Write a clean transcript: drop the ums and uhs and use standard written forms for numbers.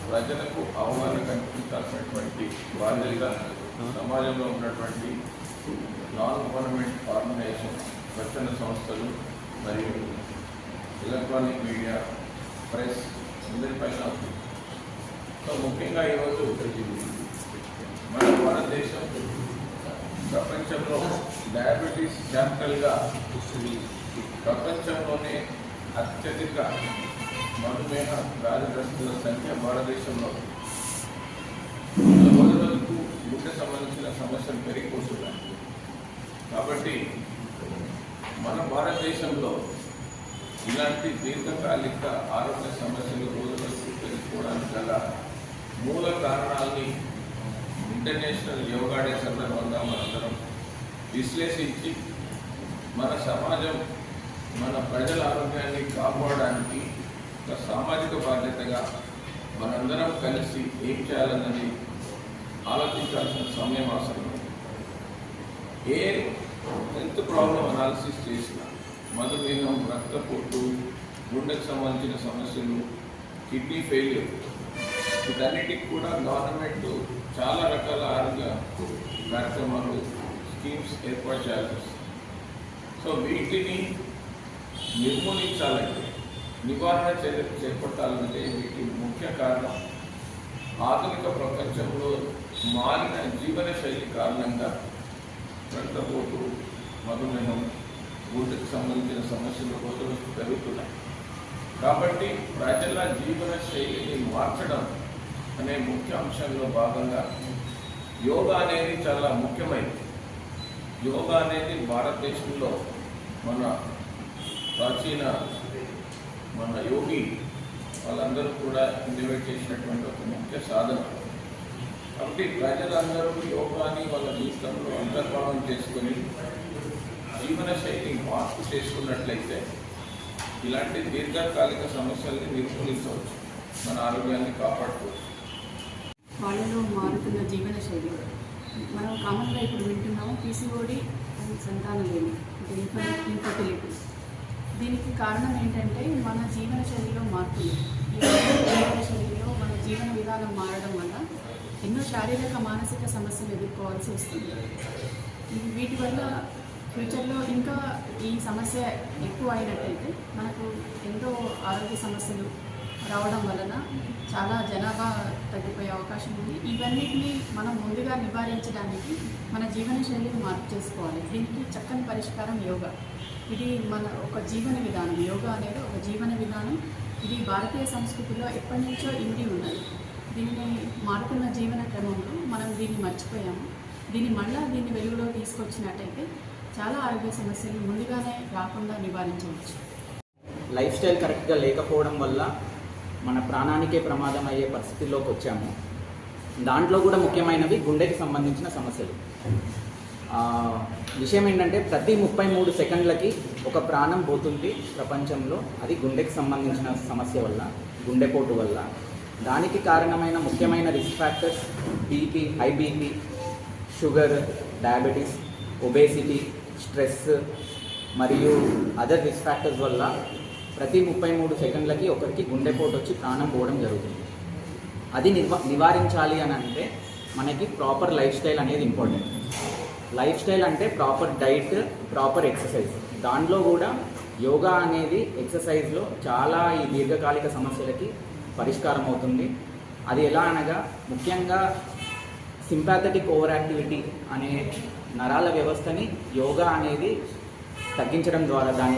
ప్రజలకు అవగాహన కల్పించాల్సినటువంటి బాధ్యత సమాజంలో ఉన్నటువంటి నాన్ గవర్నమెంట్ ఆర్గనైజేషన్, స్వచ్ఛంద సంస్థలు మరియు ఎలక్ట్రానిక్ మీడియా, ప్రెస్ అందరిపైన. సో ముఖ్యంగా ఈరోజు మన భారతదేశం ప్రపంచంలో డయాబెటీస్ క్యాపిటల్గా ప్రపంచంలోనే అత్యధిక మధుమేహ వ్యాధిగ్రస్తుల సంఖ్య భారతదేశంలో. రోజులకు గుండె సంబంధించిన సమస్యలు పెరిగిపోతున్నాయి. కాబట్టి మన భారతదేశంలో ఇలాంటి దీర్ఘకాలిక ఆరోగ్య సమస్యలు రోజులకు పెరిగిపోవడానికి గల మూల కారణాలని ఇంటర్నేషనల్ యోగా డే సందర్భంగా మనందరం విశ్లేషించి మన సమాజం, మన ప్రజల ఆరోగ్యాన్ని కాపాడడానికి ఒక సామాజిక బాధ్యతగా మనందరం కలిసి ఏం చేయాలన్నది ఆలోచించాల్సిన సమయం అవసరం. ఏ హెల్త్ ప్రాబ్లం అనాలిసిస్ చేసిన మధుమేహం, రక్తపోటు, గుండెకు సంబంధించిన సమస్యలు, కిడ్నీ ఫెయిల్యూర్, వీటన్నిటికి కూడా గవర్నమెంట్ చాలా రకాల ఆరోగ్య కార్యక్రమాలు, స్కీమ్స్ ఏర్పాటు చేయాల్సి వస్తుంది. సో వీటిని నిర్మూలించాలంటే, నివారణ చర్యలు చేపట్టాలంటే వీటి ముఖ్య కారణం ఆధునిక ప్రపంచంలో మారిన జీవన శైలి కారణంగా రక్తపోటు, మధుమేహం, గుండెకు సంబంధించిన సమస్యలు రోజు పెరుగుతున్నాయి. కాబట్టి ప్రజల జీవన శైలిని మార్చడం అనే ముఖ్య అంశంలో భాగంగా యోగా అనేది చాలా ముఖ్యమైనది. యోగా అనేది భారతదేశంలో మన ప్రాచీన యోగి వాళ్ళందరూ కూడా ఇన్వైట్ చేసినటువంటి ఒక ముఖ్య సాధన. కాబట్టి ప్రజలందరూ యోగాని వాళ్ళ జీవితంలో అంతర్భావం చేసుకొని జీవన శైలి మార్పు చేసుకున్నట్లయితే ఇలాంటి దీర్ఘకాలిక సమస్యల్ని నిర్మూలించవచ్చు, మన ఆరోగ్యాన్ని కాపాడుకోవచ్చు. వాళ్ళలో మారుతున్న జీవన శైలి మనం కామన్గా ఇప్పుడు వింటున్నాము పీసీఓడి అండ్ సంతానలేమి, ఇన్ఫర్టిలిటీ. దీనికి కారణం ఏంటంటే మన జీవన శైలిలో మార్పులు. ఈ జీవన శైలిలో మన జీవన విధానం మారడం వల్ల ఎన్నో శారీరక మానసిక సమస్యలు ఎదుర్కోవాల్సి వస్తుంది. వీటి వల్ల ఫ్యూచర్లో ఇంకా ఈ సమస్య ఎక్కువ అయినట్టయితే మనకు ఎంతో ఆరోగ్య సమస్యలు రావడం వలన చాలా జనాభా తగ్గిపోయే అవకాశం ఉంది. ఇవన్నిటిని మనం ముందుగా నివారించడానికి మన జీవన శైలిని మార్పు చేసుకోవాలి. దీనికి చక్కని పరిష్కారం యోగా. ఇది మన ఒక జీవన విధానం. యోగా అనేది ఒక జీవన విధానం. ఇది భారతీయ సంస్కృతిలో ఎప్పటి నుంచో ఇమిడి ఉన్నది. దీన్ని మారుతున్న జీవన క్రమంలో మనం దీన్ని మర్చిపోయాము. దీన్ని వెలుగులో తీసుకొచ్చినట్టయితే చాలా ఆరోగ్య సమస్యలు ముందుగానే రాకుండా నివారించవచ్చు. లైఫ్ స్టైల్ కరెక్ట్గా లేకపోవడం వల్ల మన ప్రాణానికే ప్రమాదం అయ్యే పరిస్థితుల్లోకి వచ్చాము. దాంట్లో కూడా ముఖ్యమైనవి గుండెకి సంబంధించిన సమస్యలు. విషయం ఏంటంటే ప్రతి 33 సెకండ్లకి ఒక ప్రాణం పోతుంది ప్రపంచంలో. అది గుండెకి సంబంధించిన సమస్య వల్ల, గుండెపోటు వల్ల. దానికి కారణమైన ముఖ్యమైన risk factors BP, high BP, sugar, diabetes, obesity, stress మరియు అదర్ రిస్క్ ఫ్యాక్టర్స్ వల్ల ప్రతి 33 సెకండ్లకి ఒకరికి గుండెపోటు వచ్చి ప్రాణం పోవడం జరుగుతుంది. అది నివారించాలి అని అంటే మనకి ప్రాపర్ లైఫ్ స్టైల్ అనేది ఇంపార్టెంట్. లైఫ్ స్టైల్ అంటే ప్రాపర్ డైట్, ప్రాపర్ ఎక్సర్సైజ్. దాంట్లో కూడా యోగా అనేది ఎక్సర్సైజ్లో చాలా ఈ దీర్ఘకాలిక సమస్యలకి పరిష్కారం అవుతుంది. అది ఎలా అనగా ముఖ్యంగా సింపాథెటిక్ ఓవర్ యాక్టివిటీ అనే నరాల వ్యవస్థని యోగా అనేది తగ్గించడం ద్వారా దాని